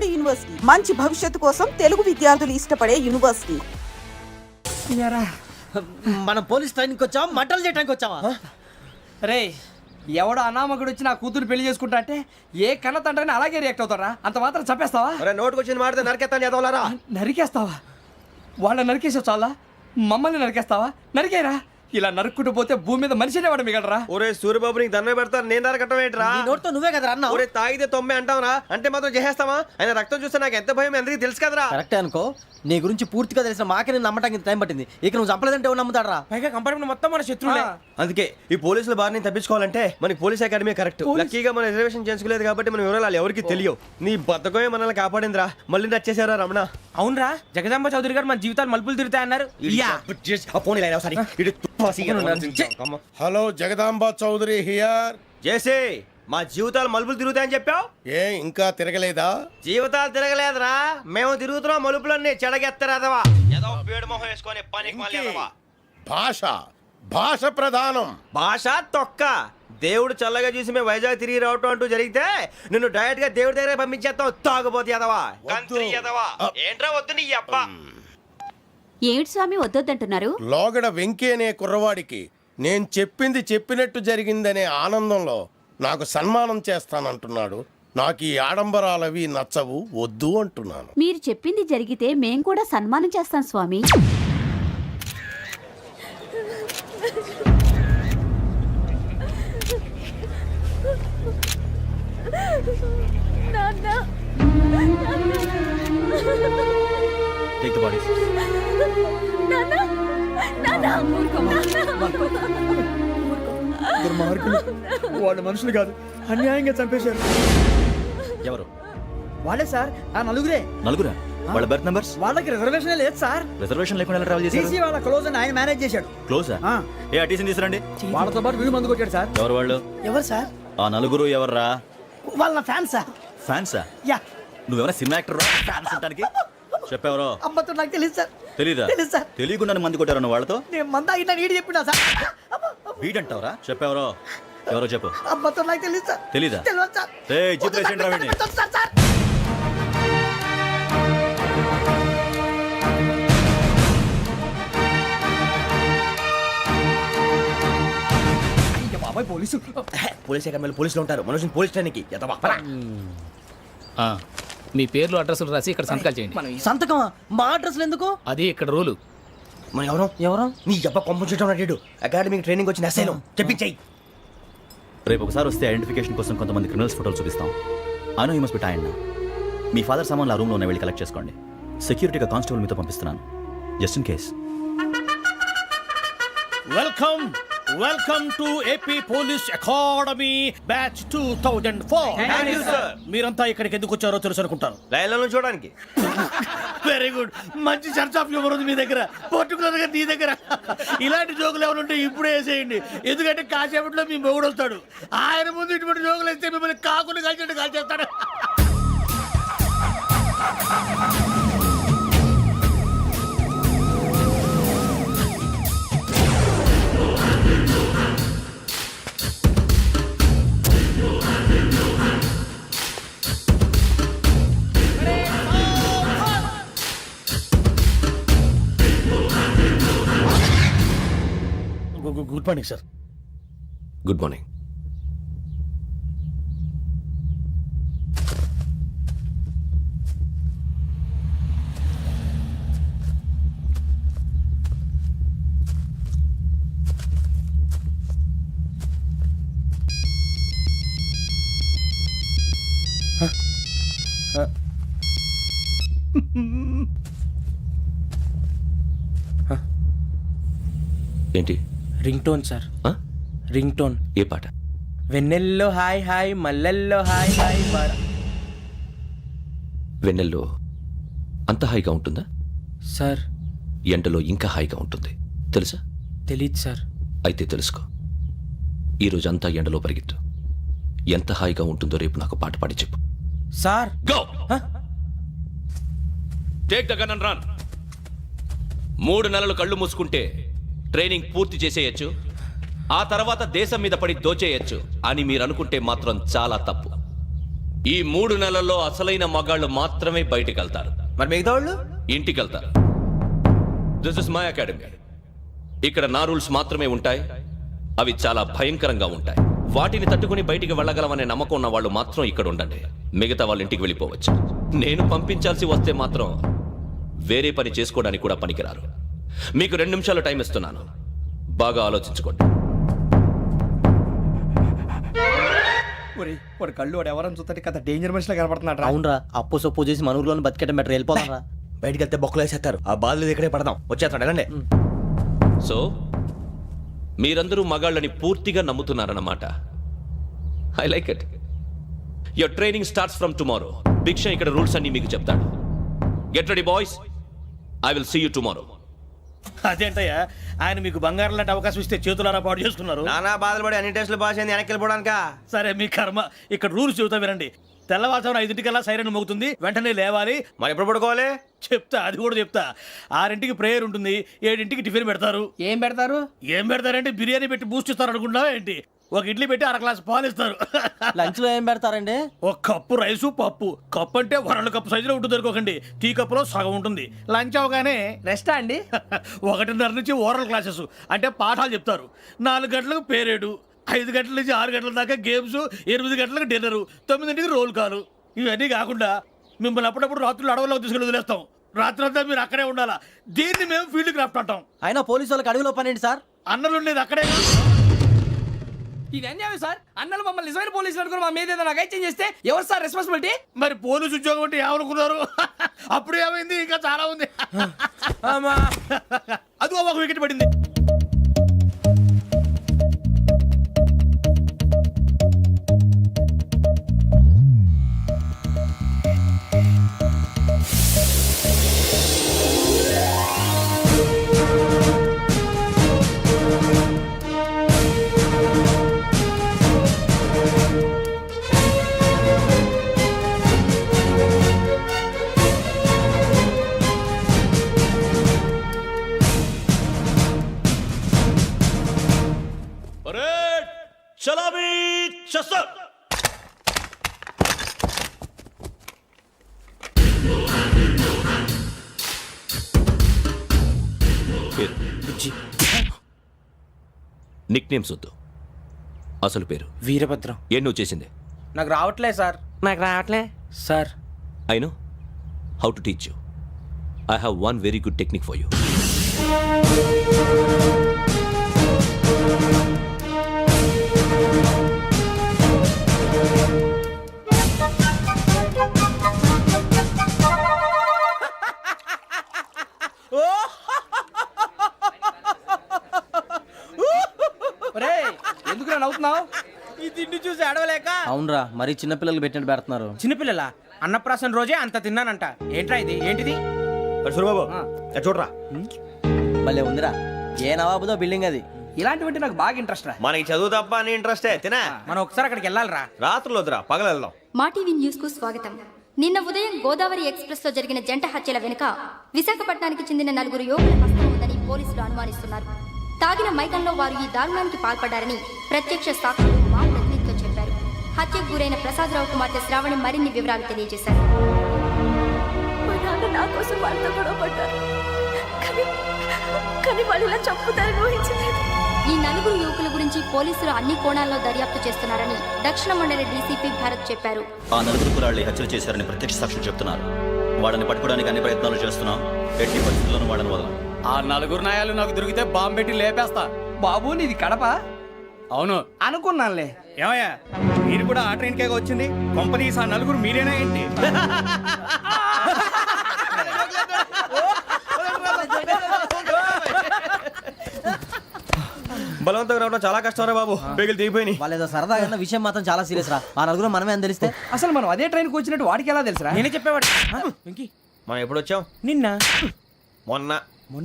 Tamil Nadu university మంచి భవిష్యత్తు కోసం తెలుగు విద్యార్థులు ఇష్టపడే యూనివర్సిటీ. మనం పోలీస్ ట్రైనింగ్ వచ్చావా మంటలు చేయడానికి వచ్చావా? రే ఎవడో అనామకుడు వచ్చి నా కూతురు పెళ్లి చేసుకుంటా అంటే ఏ కన్న తండ్రిని అలాగే రియాక్ట్ అవుతారా? అంత మాత్రం చంపేస్తావా? నోటుకు వచ్చింది మాడితే నరికేస్తాను చదవాలరా. నరికేస్తావా? వాళ్ళని నరికేసావు చాలా, మమ్మల్ని నరికేస్తావా? నరికేరా. ఇలా నరుక్కుంటూ పోతే భూమి మీద మనిషినే వాడు మిగలరా. ఒరే సూర్యబాబు నీకు దండ పెడతాను, నేను నరకటం ఏంట్రా? నోటితో నువ్వే కదా అన్నా. ఒరే తాగితే తొమ్మే అంటావరా, అంటే మాత్రం చేసేస్తావా? ఆయన రక్తం చూస్తే నాకు ఎంత భయం అందరికీ తెలుసు కదరా. కరెక్టే అనుకో, నీ గురించి పూర్తిగా తెలిసిన మాకే నేను నమ్మటానికి టైం పట్టింది. ఇక నువ్వు చంపలేదంటే ఎవరు నమ్ముతాడరా? పైగా కంపార్ట్మెంట్ మొత్తం మన శత్రువులే. అందుకే ఈ పోలీసుల బారిని తప్పించుకోవాలంటే మనకి పోలీస్ అకాడమీ కరెక్ట్. లక్కీగా మన రిజర్వేషన్ చేసుకోలేదు కాబట్టి మన వివరాలు ఎవరికి తెలియవు. నీ బద్దకమే మనల్ని కాపాడిందిరా. మళ్ళీ నచ్చేసారా రమణ? అవునరా, జగదాంబ చౌదరి గారు మన జీవితాలు మలుపులు తిరుగుతాయన్నారు. Hello, Jagadamba Chowdary here. చేసే మా జీవితాలు మలుపులు తిరుగుతాయని చెప్పావు. ఏ ఇంకా తిరగలేదా? జీవితాలు తిరగలేదురా, మేము తిరుగుతున్నాం మలుపులన్నీ. చెడగెత్తరాదవా ఏదో పేడు మొహం వేసుకొని పనికి మళ్ళీ. భాష భాష ప్రధానం. భాష తొక్క. దేవుడు చల్లగా చూసి మేము వైజాగ్ తిరిగి రావటం అంటూ జరిగితే నిన్ను డైరెక్ట్ గా దేవుడి దగ్గర పంపించేస్తాం. తాగబోతు ఎదవా, కంత్రి ఎదవా. ఏంట్రా వద్దు నీ అబ్బా. ఏమిటి స్వామి వద్దంటున్నారు? లోగడ వెంకీ అనే కుర్రవాడికి నేను చెప్పింది చెప్పినట్టు జరిగిందనే ఆనందంలో నాకు సన్మానం చేస్తానంటున్నాడు. నాకు ఈ ఆడంబరాలవి నచ్చవు, వద్దు అంటున్నాను. మీరు చెప్పింది జరిగితే మేం కూడా సన్మానం చేస్తాం స్వామి. Take the bodies. వాళ్ళు మనుషులు కాదు, అన్యాయంగా చంపేశారు. ఎవరు? వాళ్ళే సార్, ఆ నలుగురే. నలుగురా? వాళ్ళ బర్త్ నంబర్స్? వాళ్ళకి రిజర్వేషన్ లేదు సార్. రిజర్వేషన్ లేకుండా ఎలా ట్రావెల్ చేశారు? టీసీ వాళ్ళ క్లోజ్ అని ఆయన మేనేజ్ చేశాడు. క్లోజా? ఏ ఆ టీసీని తీసురండి. వాళ్ళతో పాటు వీడు మందు కొట్టాడు సార్. ఎవరు వాళ్ళు? ఎవరు సార్? ఆ నలుగురు ఎవర్రా? వాళ్ళ ఫ్యాన్స్ సార్. ఫ్యాన్సా? యా. నువ్వెవరా సినిమా యాక్టర్ రా ఫ్యాన్స్ అంటానికి? చెప్పేవరో? అమ్మతో నాకు తెలియదు సార్. తెలీదా? తెలుసు సార్. తెలియకుండా మంది కొట్టారన్న వాళ్ళతో? నేను మంద అయినా నీడి చెప్పినా సార్. వీడంటావరా? చెప్పేవరో? ఎవరో చెప్పు. అమ్మతో నాకు తెలియదు సార్. తెలీదా? తెలియదు సార్. ఏయ్ జీప్ రేసండి రా వీడిని. సార్ పోలీసు పోలీస్ అకాడమీలో పోలీసులు ఉంటారు. మనుషులు పోలీస్ ట్రైనింగ్ మీ పేర్లు అడ్రస్లు రాసి ఇక్కడ సంతకాలు చేయండి. సంతకమా? మా అడ్రస్లు ఎందుకు? అది ఇక్కడ రూలు. మనం ఎవరు నీ అబ్బా పంపించడం అడిగాడు. అకాడమిక్ ట్రైనింగ్ వచ్చిన అసైలం చెప్పించాయి. రేపు ఒకసారి వస్తే ఐడెంటిఫికేషన్ కోసం కొంతమంది క్రిమినల్స్ ఫోటోలు చూపిస్తాం. I know you must be tired now. Me father సామాన్లు ఆ రూమ్లో ఉన్న వెళ్ళి కలెక్ట్ చేసుకోండి. సెక్యూరిటీగా కానిస్టేబుల్ మీతో పంపిస్తున్నాను, just in case. Welcome to AP police academy batch 2004. మీరంతా ఇక్కడికి ఎందుకు వచ్చారో తెలుసు అనుకుంటాను. లైన్లను చూడడానికి. వెరీ గుడ్, మంచి చర్చ్ ఆఫ్ హ్యూమర్ ఉంది మీ దగ్గర, పర్టికులర్ గా నీ దగ్గర. ఇలాంటి జోకులు ఎవరు ఉంటే ఇప్పుడే వేసేయండి, ఎందుకంటే కాసేపట్లో మీ మొగుడు వస్తాడు. ఆయన ముందు ఇటువంటి జోకులు వేస్తే మిమ్మల్ని కాకుని కాల్చేట్టు కాల్చేస్తాడు. Good morning sir. Good morning. ఏంటి? Ring tone sir. Ring tone. ఏ పాట? వెన్నెల్లో హాయ్ హాయ్, మల్లెల్లో హాయ్ హాయ్. వెన్నెల్లో అంత హాయిగా ఉంటుందా సార్? ఎండలో ఇంకా హాయిగా ఉంటుంది తెలుసా? తెలీదు సార్. అయితే తెలుసుకో. ఈరోజు అంతా ఎండలో పరిగెత్తు. ఎంత హాయిగా ఉంటుందో రేపు నాకు పాట పాడి చెప్పు. Sir go take the gun and run. 3 నెలలు కళ్ళు మూసుకుంటే ట్రైనింగ్ పూర్తి చేసేయచ్చు, ఆ తర్వాత దేశం మీద పడి దోచేయచ్చు అని మీరు అనుకుంటే మాత్రం చాలా తప్పు. ఈ 3 నెలల్లో అసలైన మగాళ్ళు మాత్రమే బయటికి వెళ్తారు. మరి మిగతా వాళ్ళు ఇంటికి వెళ్తారు. This is my academy. ఇక్కడ నా రూల్స్ మాత్రమే ఉంటాయి. అవి చాలా భయంకరంగా ఉంటాయి. వాటిని తట్టుకుని బయటికి వెళ్ళగలమనే నమ్మకం ఉన్న వాళ్ళు మాత్రం ఇక్కడ ఉండండి. మిగతా వాళ్ళ ఇంటికి వెళ్ళిపోవచ్చు. నేను పంపించాల్సి వస్తే మాత్రం వేరే పని చేసుకోవడానికి కూడా పనికిరారు. మీకు 2 నిమిషాలు టైం ఇస్తున్నాను. బాగా ఆలోచించుకోండి. వాడు కళ్ళు వాడు ఎవరని చూస్తే కదా డేంజర్ మనిషిలో కనపడుతున్నాడు రా. అవునరా, అప్పు సొప్పు చేసి మన ఊర్లో బతికేయడం బెటర్. వెళ్ళిపోదాం రా. బయటికి వెళ్తే బొక్కలు వేసేస్తారు. ఆ బాధలు ఇక్కడే పడదాం. వచ్చేస్తాడు వెళ్ళండి. సో మీరందరూ మగాళ్ళని పూర్తిగా నమ్ముతున్నారన్నమాట. I like it. Your training starts from tomorrow. భిక్ష ఇక్కడ రూల్స్ అన్ని మీకు చెప్తాడు. Get ready boys. I will see you tomorrow. అదేంటయ్యా ఆయన మీకు బంగారం లాంటి అవకాశం ఇస్తే చేతులారా పాటు చేసుకున్నారు. నానా బాధలు పడి అన్ని టెస్టులు పాస్ అయింది, వెనక్కి వెళ్ళిపోవడానికా? సరే మీ కర్మ. ఇక్కడ రూల్స్ చెబుతా వినండి. తెల్లవారుజామున 5 సైరన్ మోగుతుంది. వెంటనే లేవాలి. మరి ఎప్పుడు పడుకోవాలి? చెప్తా, అది కూడా చెప్తా. 6 ప్రేయర్ ఉంటుంది. 7 టిఫిన్ పెడతారు. ఏం పెడతారు? ఏం పెడతారంటే బిర్యానీ పెట్టి బూస్ట్ ఇస్తారు అనుకుంటున్నావా ఏంటి? ఒక ఇడ్లీ పెట్టి 1 గ్లాస్ పాలు ఇస్తారు. లంచ్ లో ఏం పెడతారండి? ఒక కప్పు రైసు పప్పు. కప్పు అంటే 1 కప్పు సైజులో ఉంటుంది అనుకోకండి. టీ కప్పులో సగం ఉంటుంది. లంచ్ అవగానే రెస్టా అండి? 1:30 నుంచి ఓరల్ క్లాసెస్ అంటే పాఠాలు చెప్తారు. 4 గంటలకు పేరేడు. 5 గంటల నుంచి 6 గంటల దాకా గేమ్స్. 8 గంటలకు డిన్నర్. 9 రోల్ కాలు. ఇవన్నీ కాకుండా మిమ్మల్ని అప్పుడప్పుడు రాత్రులు అడవుల్లో తీసుకెళ్ళి వదిలేస్తాం. రాత్రి అంతా మీరు అక్కడే ఉండాలా. దీన్ని మేము ఫీల్డ్ క్రాఫ్ట్ అంటాం. అయినా పోలీసు వాళ్ళకి అడవిలో పని ఏంటి సార్? అన్నలు ఉండేది అక్కడే. ఇది అన్యాయం సార్. అన్నలు మమ్మల్ని నిజమైన పోలీసులు అనుకుని మా మీద ఏదైనా నగైత్యం చేస్తే ఎవరు సార్ రెస్పాన్సిబిలిటీ? మరి పోలీసు ఉద్యోగం అంటే ఏమనుకున్నారు? అప్పుడు ఏమైంది? ఇంకా చాలా ఉంది. అది ఒక వికెట్ పడింది. చలాబీ చసర్. నిక్ నేమ్స్ వద్దు. అసలు పేరు? వీరభద్రం. ఏం నువ్వు చేసింది? నాకు రావట్లే సార్. నాకు రావట్లే sir. I know how to teach you. I have one very good technique for you. ఎందుకు నవ్వుతున్నావు? ఈ తిండి చూసి అడవలేక. అవునరా, మరి చిన్నపిల్లలు పెట్టినట్టు పెడుతున్నారు. చిన్నపిల్లల అన్నప్రాసన రోజే అంత తిన్నానంట. ఏంట్రా ఇది? ఏంటిది? సూరిబాబు చూడరా, భలే ఉందిరా. ఏ నవాబుదో బిల్డింగ్ అది. ఇలాంటివంటే నాకు బాగా ఇంట్రెస్ట్ రా. మనకి చదువు తప్ప అని ఇంట్రెస్టే. తినా మనం ఒకసారి అక్కడికి వెళ్ళాలిరా. రాత్రులు వద్దురా, పగలు వెళ్దాం. మా టీవీ న్యూస్ కు స్వాగతం. నిన్న ఉదయం గోదావరి ఎక్స్ప్రెస్ లో జరిగిన జంట హత్యల వెనుక విశాఖపట్నానికి చెందిన 4 యువకుల హస్తం ఉందని పోలీసులు అనుమానిస్తున్నారు. తాగిన మైకంలో వారు ఈ దారుణానికి పాల్పడ్డారని ప్రత్యక్ష సాక్షులు మా ప్రతినిధితో చెప్పారు. హత్యకు గురైన ప్రసాదరావు కుమార్తె శ్రావణి మరిన్ని వివరాలు తెలియజేశారు. నా కోసం వాళ్ళతో గొడవ పడ్డారు, కానీ వాళ్ళు ఇలా చంపుతారని ఊహించలేదు. ఈ 4 యువకుల గురించి పోలీసులు అన్ని కోణాల్లో దర్యాప్తు చేస్తున్నారని దక్షిణ మండలి డీసీపీ భరత్ చెప్పారు. ఆ 4 కుర్రాళ్ళు హత్యలు చేశారని ప్రత్యక్ష సాక్షులు చెప్తున్నారు. వాళ్ళని పట్టుకోవడానికి అన్ని ప్రయత్నాలు చేస్తున్నాం. ఎట్టి పరిస్థితుల్లోనూ వాళ్ళని వదలం. ఆ 4 నాయాలు నాకు దొరికితే బాంబు పెట్టి లేపేస్తా. బాబు నీది కడప? అవును అనుకున్నానులే. ఏమయ్యా మీరు కూడా ఆ ట్రైన్ కేగా వచ్చింది? కంపెనీస్ ఆ 4 మీరేనా ఏంటి? బలవంతంగా రావడం చాలా కష్టం రా బాబు. బేగులు దిగిపోయినాయి. వాళ్ళేదో సరదాగా విషయం మాత్రం చాలా సీరియస్ రా. ఆ 4 మనమే అని తెలిస్తే అసలు మనం అదే ట్రైన్కి వచ్చినట్టు వాడికి ఎలా తెలుసురా? నేనే చెప్పేవాడు. వెంకీ మనం ఎప్పుడు వచ్చాం? నిన్న మొన్న.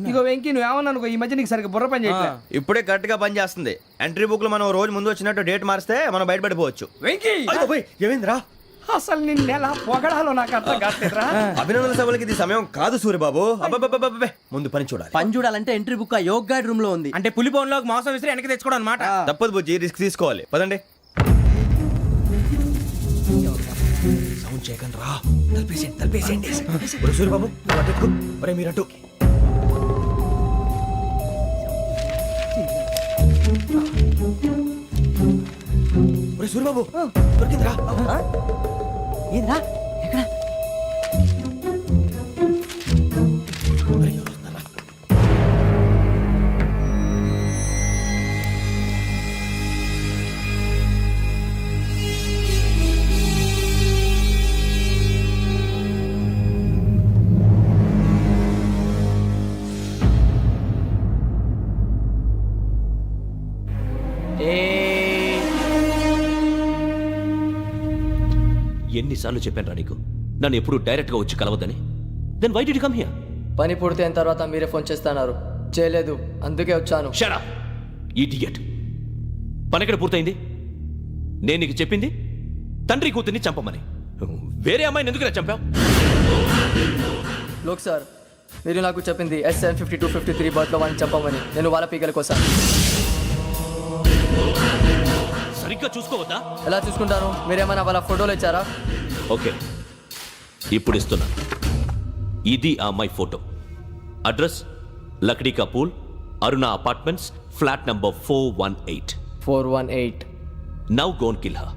ఇగో వెంకీ నువ్వేమన్నా అనుకో, ఈ మధ్య నీకు సరిగ్గా బుర్ర పని చేయట్లే. ఇప్పుడే కరెక్ట్ గా పని చేస్తుంది. ఎంట్రీ బుక్ లో మనం రోజు ముందు వచ్చినట్టు డేట్ మారిస్తే మనం బయటపడిపోవచ్చు. వెంకీ ఏమైందిరా? అసలు నిన్న ఎలా పొగడాలో నాకు అర్థం కాట్లేదురా. అభినందన సభలకి ఇది సమయం కాదు సూర్యబాబు. అబ్బబ్బబ్బబ్బబ్బే, ముందు పని చూడాలి. పని చూడాలంటే ఎంట్రీ బుక్ ఆ యోగ్ గైడ్ రూమ్ లో ఉంది. అంటే పులి బోన్లోకి మాంసం విసిరి వెనక్కి తెచ్చుకోవడం అనమాట. తప్పదు బుజ్జి, రిస్క్ తీసుకోవాలి. పదండి. ఫోన్ చేయకండి రా. తలపేసేయండి. సూర్యబాబు ఒరే మీరట్టు. ఒరే సూర్యబాబు దొరికిందిరా. ఏంద్రా ఎక్కడ? ఎన్నిసార్లు చెప్పాను రా నీకు నన్ను ఎప్పుడు డైరెక్ట్ గా వచ్చి కలవద్దని. Then why did you come here? పని పూర్తయిన తర్వాత మీరే ఫోన్ చేస్తున్నారు. చేయలేదు, అందుకే వచ్చాను. Shut up idiot. పని ఎక్కడ పూర్తయింది? నేను నీకు చెప్పింది తండ్రి కూతుర్ని చంపమని. వేరే అమ్మాయిని ఎందుకు చంపావు? లోక్ సార్, మీరు నాకు చెప్పింది S75253 బర్త్లో వాళ్ళని చంపమని. నేను వాళ్ళ పీకల కోసం. సరిగ్గా చూసుకోవద్దా? ఎలా చూసుకుంటాను? మీరేమైనా వాళ్ళ ఫోటోలు ఇచ్చారా? ఓకే, ఇప్పుడు ఇస్తున్నాను. ఇది ఆ అమ్మాయి ఫోటో. అడ్రస్ లక్డీ కా pool, Aruna apartments, flat number 418. 418. Now go and kill her.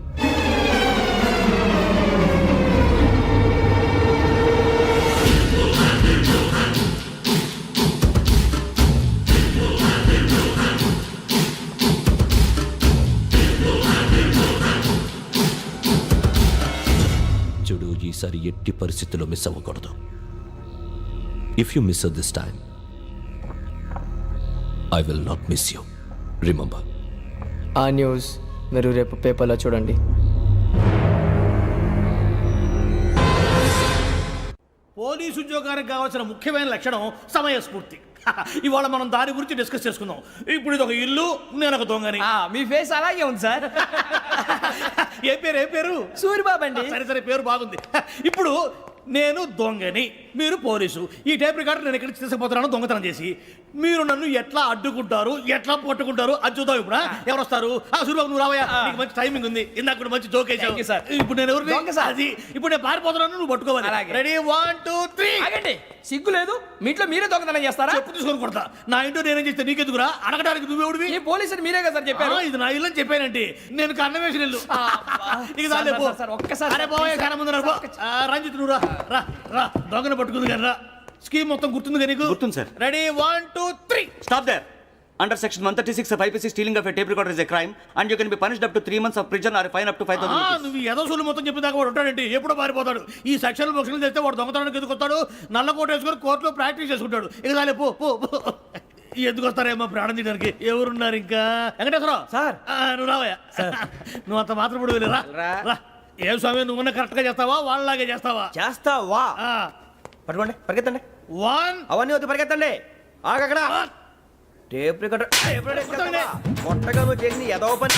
చూడు, ఈసారి ఎట్టి పరిస్థితుల్లో మిస్ అవ్వకూడదు. If you miss this time I will not miss you. Remember. ఆ న్యూస్ మీరు రేపు పేపర్లో చూడండి. పోలీసు ఉద్యోగానికి కావాల్సిన ముఖ్యమైన లక్షణం సమయస్ఫూర్తి. ఇవాళ మనం దాని గురించి డిస్కస్ చేసుకుందాం. ఇప్పుడు ఇది ఒక ఇల్లు, నేను ఒక దొంగని. మీ ఫేస్ అలాగే ఉంది సార్. ఏ పేరు? సూర్యబాబు అండి. సరే పేరు బాగుంది. ఇప్పుడు నేను దొంగని, మీరు పోలీసు. ఈ టైప్ రికార్డు నేను ఎక్కడికి తీసుకుపోతున్నాను దొంగతనం చేసి. మీరు నన్ను ఎట్లా అడ్డుకుంటారు, ఎట్లా పట్టుకుంటారు అది చూద్దాం. ఇప్పుడు ఎవరు వస్తారు? సూర్యబాబు నువ్వు రావయ్యా, నీకు మంచి టైమింగ్ ఉంది. ఇందాక కూడా మంచి జోక్ వేసావు సార్. ఇప్పుడు నేను ఎవరు? అది ఇప్పుడు నేను పారిపోతున్నాను, నువ్వు పట్టుకోవాలి. రెడీ 1 2 3. ఆగండి, సిగ్గు లేదు? మీ ఇంట్లో మీరే దొంగతనం చేస్తారా? చెప్పు తీసుకొని కొడతా. నా ఇంట్లో నేనేం చేస్తే నీకెందుకురా? అడగడానికి నువ్వెవడివి? ఈ పోలీసులు మీరే కదా సార్ చెప్పారు. ఇది నా ఇల్లు అని చెప్పానంటే నేను కన్నవేసిన ఇల్లు. ఇక చాలే పో. ఒక్కసారి అరే బావయ్య, కన్న ముందు రంజిత్ నువ్వు రా దొంగను పట్టుకుంది కానీ రా. స్కీమ్ మొత్తం గుర్తుంది కదా నీకు? గుర్తుంది sir. Ready 1 2 3. Stop there. Under section 136 of IPC, stealing of a tape recorder is a crime and you can be punished up to 3 months of prison or a fine up to 5,000 rupees. నువ్వు ఏదో సొల్లు మొత్తం చెప్పిన దాకా వాడు ఉంటాడండి, ఎప్పుడో పారిపోతాడు. ఈ సెక్షన్లు బొక్షన్లు చేస్తే వాడు దొంగతనానికి ఎందుకు వస్తాడు? నల్ల కోట వేసుకొని కోర్టులో ప్రాక్టీస్ చేసుకుంటాడు. ఇక చాలే పో. ఎందుకు వస్తారేమో ప్రాణం తీయడానికి. ఎవరున్నారు ఇంకా? వెంకటేశ్వరరావు సార్, నువ్వు రావయ్యా. నువ్వు అంత మాత్రం ఇప్పుడు వెళ్ళి రా. ఏం స్వామి, నువ్వు కరెక్ట్ గా చేస్తావా వాళ్ళలాగే చేస్తావా? చేస్తావా? పట్టుకోండి, పరిగెత్తండి. 1 అవన్నీ వద్దు, పరిగెత్తండి. ఆగక్కడ టేప్ రికార్డర్ మొట్టగా నువ్వు చేసిన ఏదో పని.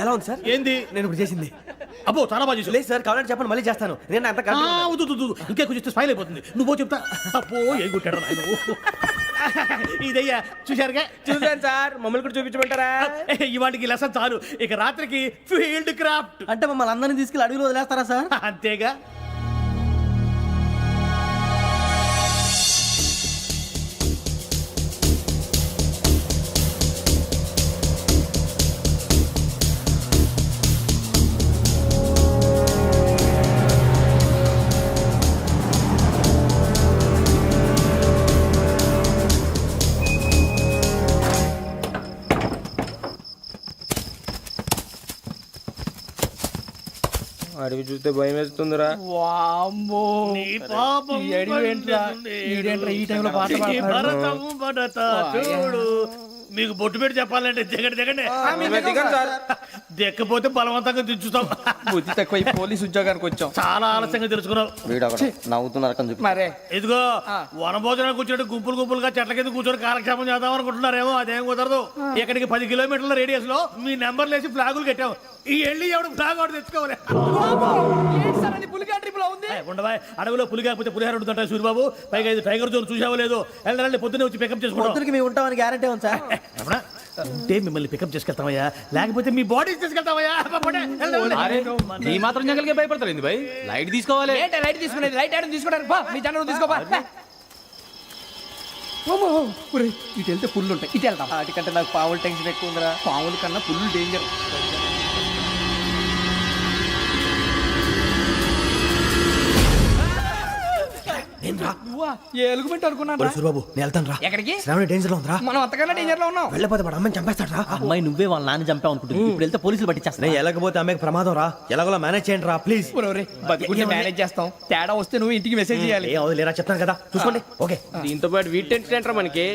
ఎలా ఉంది సార్? ఏంది నేను ఇప్పుడు చేసింది? అబ్బో చాలా బాగా చేసావు. లేదు సార్, కావాలంటే చెప్పండి, మళ్ళీ చేస్తాను. నేను అంత ఇంకే కొంచెం స్మైల్ అయిపోతుంది. నువ్వు చెప్తా. అబ్బో ఏ గుట్టాడు ఆయన. ఇదయ్యా చూశారుగా? చూసాను సార్. మమ్మల్ని కూడా చూపించమంటారా? ఇవాటికి లెసన్ చాలు. ఇక రాత్రికి ఫీల్డ్ క్రాఫ్ట్. అంటే మమ్మల్ని అందరినీ తీసుకెళ్ళి అడుగులో వదిలేస్తారా సార్? అంతేగా. అడవి చూస్తే భయం వేస్తుందిరా. నీ పాపం ఈ టైంలో పాట చూడు. మీకు బొట్టు పెట్టి చెప్పాలంటే దిగండి. దిక్కపోతే బలవంతంగా దించుతాం. బుద్ధి తక్కువ పోలీసు ఉద్యోగానికి వచ్చాం. చాలా ఆలస్యంగా తెలుసుకున్నావు. మరే ఇదిగో వనభోజనానికి వచ్చినట్టు గుంపులుగా చెట్ల కింద కూర్చొని కాలక్షేపం చేద్దాం అనుకుంటున్నారేమో. అదేం కుదరదు. ఇక్కడికి 10 కిలోమీటర్ల రేడియస్ లో మీ నెంబర్లు వేసి ఫ్లాగులు కట్టాం. ఈ వెళ్ళి ఎవడు ఫ్లాగ్ ఒకటి తెచ్చుకోవాలి. ఉండవా, అడవిలో పులి కాకపోతే పులిహార ఉంటుంటాయి సూర్యబాబు. పైగా ఇది టైగర్ జోన్ చూసావో లేదో. వెళ్ళాలంటే పొద్దున్నే వచ్చి పికప్ చేసుకుంటాం. మేము ఉంటామని గ్యారెంటీ ఉంది సార్. ఉంటే మిమ్మల్ని పికప్ చేసుకెళ్తామయ్యా లేకపోతే మీ బాడీ తీసుకెళ్తామయ్యా నీ మాత్రం జంగల్కే భయపడతారు ఏంది భయ్ లైట్ తీసుకోవాలి ఏంటి లైట్ తీసుకునేది? లైట్ ఆడని తీసుకోవడానికి బా, మీ జనం తీసుకోబా. ఇటు వెళ్తే పుల్లు ఉంటాయి, ఇటు వెళ్తాం. వాటికంటే నాకు పావులు టెన్షన్ ఎక్కువ ఉందిరా. పాముల కన్నా పుల్లు డేంజర్. నువ్వా? ఏ ఎలుగుబెట్టి అనుకున్నాను రా. బాబు నేను వెళ్తాను రా. ఎక్కడికి? శ్రావణి డేంజర్ లో ఉందిరా. మనం అంతకన్నా డేంజర్ లో ఉన్నాం. వెళ్ళపోతే వాడు అమ్మని చంపేస్తాడు రా. అమ్మాయి నువ్వే వాళ్ళ నాన్న చంపావు అనుకుంటుంది. ఇప్పుడు వెళ్తే పోలీసులు పట్టించేస్తా. నేను వెళ్ళకపోతే అమ్మాయికి ప్రమాదం రా. ఎలాగోలా మేనేజ్ చేయండి రా ప్లీజ్. ఒరేయ్, బతుకుంటే మేనేజ్ చేస్తాం. తేడా వస్తే నువ్వు ఇంటికి మెసేజ్ చేయాలి. ఏ అవలేరా చెప్తాను కదా చూసుకోండి. ఓకే దీంతో పాటు వీటి టెన్షన్ ఏంట్రా మనకి.